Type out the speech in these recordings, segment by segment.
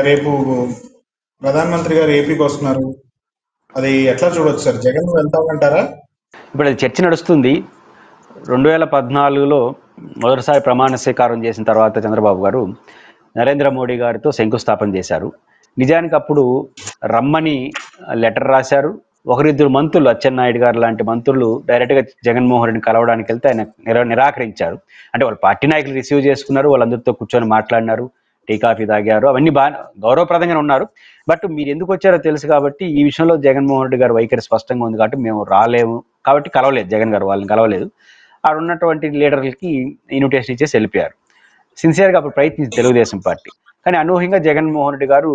రేపు ప్రధానమంత్రి గారు ఏపీకి వస్తున్నారు. అది ఎట్లా చూడొచ్చు సార్? జగన్ వెళ్తామంటారా? ఇప్పుడు అది చర్చ నడుస్తుంది. 2014లో మొదటిసారి ప్రమాణ స్వీకారం చేసిన తర్వాత చంద్రబాబు గారు నరేంద్ర మోడీ గారితో శంకుస్థాపన చేశారు. నిజానికి అప్పుడు రమ్మని లెటర్ రాశారు. ఒకరిద్దరు మంత్రులు, అచ్చెన్నాయుడు గారు లాంటి మంత్రులు డైరెక్ట్గా జగన్మోహన్ రెడ్డిని కలవడానికి వెళ్తే ఆయన నిరాకరించారు. అంటే వాళ్ళు పార్టీ నాయకులు రిసీవ్ చేసుకున్నారు, వాళ్ళందరితో కూర్చొని మాట్లాడినారు, టీ కాఫీ తాగారు, అవన్నీ బాగా గౌరవప్రదంగానే ఉన్నారు. బట్ మీరు ఎందుకు వచ్చారో తెలుసు కాబట్టి ఈ విషయంలో జగన్మోహన్ రెడ్డి గారు వైఖరి స్పష్టంగా ఉంది కాబట్టి మేము రాలేము కాబట్టి కలవలేదు. జగన్ గారు వాళ్ళని కలవలేదు. ఆడ ఉన్నటువంటి లీడర్లకి ఇన్విటేషన్ ఇచ్చేసి వెళ్ళిపోయారు. సిన్సియర్గా అప్పుడు ప్రయత్నించింది తెలుగుదేశం పార్టీ. కానీ అనూహ్యంగా జగన్మోహన్ రెడ్డి గారు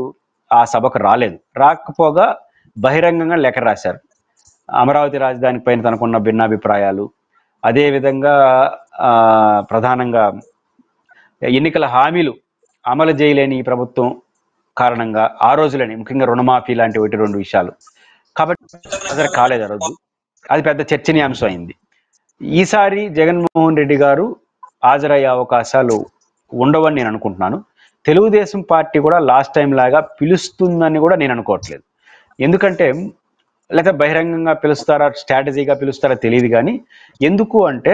ఆ సభకు రాలేదు. రాకపోగా బహిరంగంగా లెక్క రాశారు. అమరావతి రాజధాని పైన తనకున్న భిన్నాభిప్రాయాలు, అదేవిధంగా ప్రధానంగా ఎన్నికల హామీలు అమలు చేయలేని ఈ ప్రభుత్వం కారణంగా ఆ రోజులని ముఖ్యంగా రుణమాఫీ లాంటి ఒకటి రెండు విషయాలు కాబట్టి అసలు కాలేదు ఆ రోజు. అది పెద్ద చర్చనీయాంశం అయింది. ఈసారి జగన్మోహన్ రెడ్డి గారు హాజరయ్యే అవకాశాలు ఉండవని నేను అనుకుంటున్నాను. తెలుగుదేశం పార్టీ కూడా లాస్ట్ టైం లాగా పిలుస్తుందని కూడా నేను అనుకోవట్లేదు. ఎందుకంటే లేకపోతే బహిరంగంగా పిలుస్తారా, స్ట్రాటజీగా పిలుస్తారా తెలియదు. కానీ ఎందుకు అంటే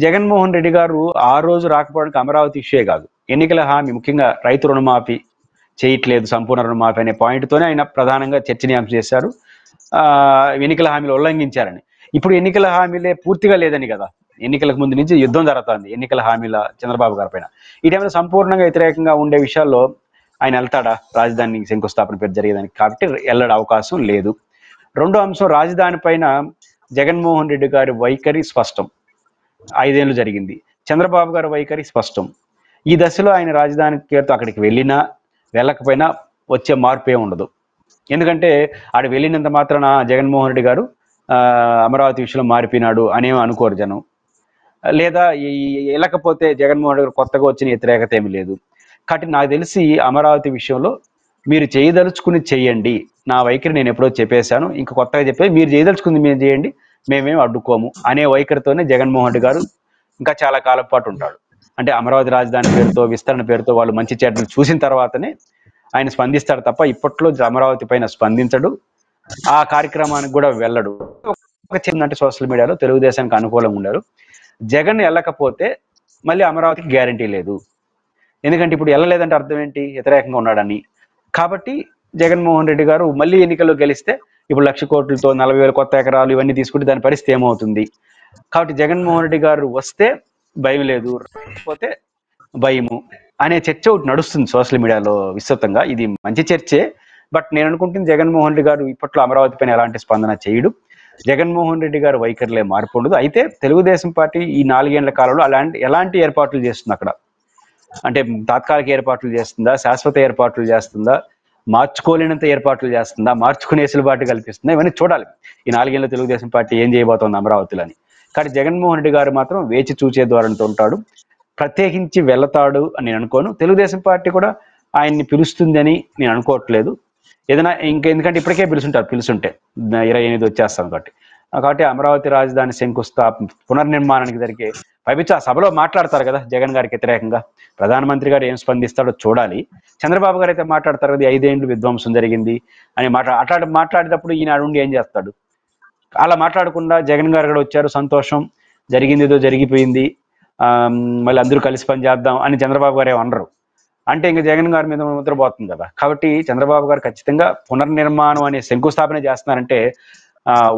జగన్మోహన్ రెడ్డి గారు ఆ రోజు రాకపోవడానికి అమరావతి ఇష్యూ కాదు, ఎన్నికల హామీ ముఖ్యంగా రైతు రుణమాఫీ చేయట్లేదు, సంపూర్ణ రుణమాఫీ అనే పాయింట్తోనే ఆయన ప్రధానంగా చర్చనీయాంశం చేశారు. ఎన్నికల హామీలు ఉల్లంఘించారని. ఇప్పుడు ఎన్నికల హామీలే పూర్తిగా లేదని కదా, ఎన్నికలకు ముందు నుంచి యుద్ధం జరుగుతుంది ఎన్నికల హామీల చంద్రబాబు గారి పైన. ఈ టైంలో సంపూర్ణంగా వ్యతిరేకంగా ఉండే విషయాల్లో ఆయన వెళ్తాడా రాజధాని శంకుస్థాపన పేరు జరిగేదానికి? కాబట్టి వెళ్ళడం అవకాశం లేదు. రెండో అంశం, రాజధాని పైన జగన్మోహన్ రెడ్డి గారి వైఖరి స్పష్టం. 5 ఏళ్ళు జరిగింది. చంద్రబాబు గారి వైఖరి స్పష్టం. ఈ దశలో ఆయన రాజధాని పేరుతో అక్కడికి వెళ్ళినా వెళ్ళకపోయినా వచ్చే మార్పు ఏ ఉండదు. ఎందుకంటే ఆడ వెళ్ళినంత మాత్రాన జగన్మోహన్ రెడ్డి గారు అమరావతి విషయంలో మారిపోయినాడు అనేమో అనుకోరు జనం. లేదా వెళ్ళకపోతే జగన్మోహన్ రెడ్డి గారు కొత్తగా వచ్చిన వ్యతిరేకత ఏమి లేదు. కాబట్టి నాకు తెలిసి అమరావతి విషయంలో మీరు చేయదలుచుకుని చెయ్యండి, నా వైఖరి నేను ఎప్పుడో చెప్పేశాను, ఇంకా కొత్తగా చెప్పేది మీరు చేయదలుచుకుంది మీరు చేయండి, మేమేం అడ్డుకోము అనే వైఖరితోనే జగన్మోహన్ రెడ్డి గారు ఇంకా చాలా కాలం పాటు ఉంటాడు. అంటే అమరావతి రాజధాని పేరుతో, విస్తరణ పేరుతో వాళ్ళు మంచి చెడ్డలు చూసిన తర్వాతనే ఆయన స్పందిస్తాడు తప్ప ఇప్పట్లో అమరావతి పైన స్పందించడు, ఆ కార్యక్రమానికి కూడా వెళ్ళడు. ఒక చిన్నంటే సోషల్ మీడియాలో తెలుగుదేశానికి అనుకూలంగా ఉన్నారు. జగన్ వెళ్ళకపోతే మళ్ళీ అమరావతికి గ్యారంటీ లేదు. ఎందుకంటే ఇప్పుడు వెళ్ళలేదంటే అర్థం ఏంటి? వ్యతిరేకంగా ఉన్నాడని. కాబట్టి జగన్మోహన్ రెడ్డి గారు మళ్ళీ ఎన్నికల్లో గెలిస్తే ఇప్పుడు 1,00,000 కోట్లతో 40,000 కొత్త ఎకరాలు ఇవన్నీ తీసుకుంటే దాని పరిస్థితి ఏమవుతుంది? కాబట్టి జగన్మోహన్ రెడ్డి గారు వస్తే భయం లేదు, రాకపోతే భయము అనే చర్చ ఒకటి నడుస్తుంది సోషల్ మీడియాలో విస్తృతంగా. ఇది మంచి చర్చే. బట్ నేను అనుకుంటుంది జగన్మోహన్ రెడ్డి గారు ఇప్పట్లో అమరావతి పైన ఎలాంటి స్పందన చేయడు. జగన్మోహన్ రెడ్డి గారు వైఖరిలే మార్పు ఉండదు. అయితే తెలుగుదేశం పార్టీ ఈ 4 ఏళ్ల కాలంలో ఎలాంటి ఏర్పాట్లు చేస్తుంది అక్కడ? అంటే తాత్కాలిక ఏర్పాట్లు చేస్తుందా, శాశ్వత ఏర్పాట్లు చేస్తుందా, మార్చుకోలేనంత ఏర్పాట్లు చేస్తుందా, మార్చుకునే వెసులుబాటు కల్పిస్తుందా? ఇవన్నీ చూడాలి ఈ 4 ఏళ్ళ తెలుగుదేశం పార్టీ ఏం చేయబోతోంది అమరావతిలో అని. కానీ జగన్మోహన్ రెడ్డి గారు మాత్రం వేచి చూచే ధోరణితో ఉంటాడు, ప్రత్యేకించి వెళతాడు అని నేను అనుకోను. తెలుగుదేశం పార్టీ కూడా ఆయన్ని పిలుస్తుందని నేను అనుకోవట్లేదు. ఏదైనా ఎందుకంటే ఇప్పటికే పిలుచుంటే 28 వచ్చేస్తాం కాబట్టి అమరావతి రాజధాని శంకుస్థాపన పునర్నిర్మాణానికి జరిగే పైపించి ఆ సభలో మాట్లాడతారు కదా జగన్ గారికి వ్యతిరేకంగా. ప్రధానమంత్రి గారు ఏం స్పందిస్తాడో చూడాలి. చంద్రబాబు గారు అయితే మాట్లాడతారు కదా 5 ఏళ్ళు విధ్వంసం జరిగింది అని మాట్లాడేటప్పుడు ఈనాడు ఉండి ఏం చేస్తాడు? అలా మాట్లాడకుండా జగన్ గారు కూడా వచ్చారు, సంతోషం, జరిగింది ఏదో జరిగిపోయింది, మళ్ళీ అందరూ కలిసి పని చేద్దాం అని చంద్రబాబు గారు ఏమనరు. అంటే ఇంకా జగన్ గారి మీద ముద్రపోతుంది కదా. కాబట్టి చంద్రబాబు గారు ఖచ్చితంగా పునర్నిర్మాణం అనే శంకుస్థాపన చేస్తున్నారంటే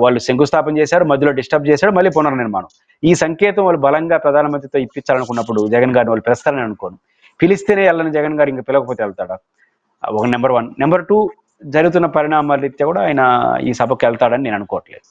వాళ్ళు శంకుస్థాపన చేశారు, మధ్యలో డిస్టర్బ్ చేశాడు, మళ్ళీ పునర్నిర్మాణం. ఈ సంకేతం వాళ్ళు బలంగా ప్రధానమంత్రితో ఇప్పించాలనుకున్నప్పుడు జగన్ గారిని వాళ్ళు పిలుస్తారని అనుకోను. పిలిస్తేనే వెళ్ళని జగన్ గారు ఇంకా పిలవకపోతే వెళ్తాడా? ఒక నెంబర్ 1. నెంబర్ 2, జరుగుతున్న పరిణామాల రీత్యా కూడా ఆయన ఈ సభకు వెళ్తాడని నేను అనుకోవట్లేదు.